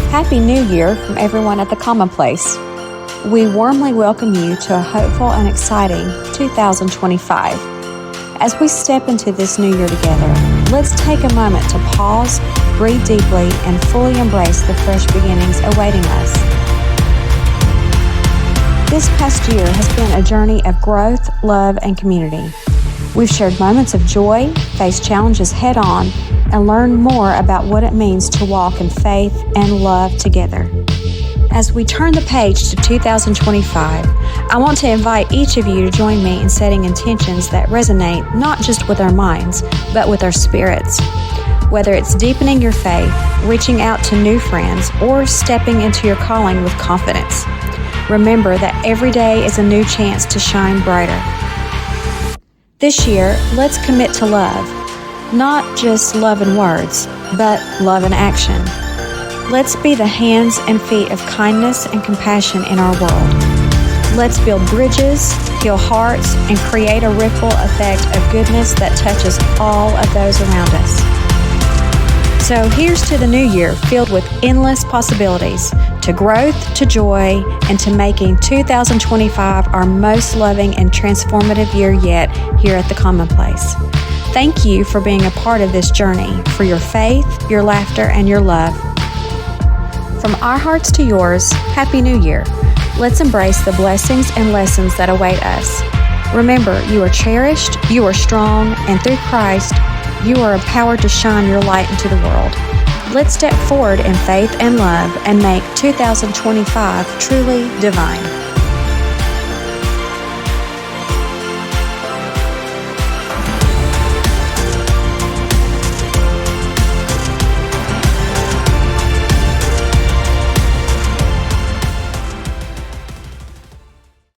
Happy New Year from everyone at the Commonplace. We warmly welcome you to a hopeful and exciting 2025. As we step into this new year together, let's take a moment to pause, breathe deeply, and fully embrace the fresh beginnings awaiting us. This past year has been a journey of growth, love, and community. We've shared moments of joy, faced challenges head-on, and learned more about what it means to walk in faith and love together. As we turn the page to 2025, I want to invite each of you to join me in setting intentions that resonate not just with our minds, but with our spirits. Whether it's deepening your faith, reaching out to new friends, or stepping into your calling with confidence, remember that every day is a new chance to shine brighter. This year, let's commit to love. Not just love in words, but love in action. Let's be the hands and feet of kindness and compassion in our world. Let's build bridges, heal hearts, and create a ripple effect of goodness that touches all of those around us. So here's to the new year filled with endless possibilities, to growth, to joy, and to making 2025 our most loving and transformative year yet here at the Commonplace. Thank you for being a part of this journey, for your faith, your laughter, and your love. From our hearts to yours, Happy New Year. Let's embrace the blessings and lessons that await us. Remember, you are cherished, you are strong, and through Christ, you are empowered to shine your light into the world. Let's step forward in faith and love and make 2025 truly divine.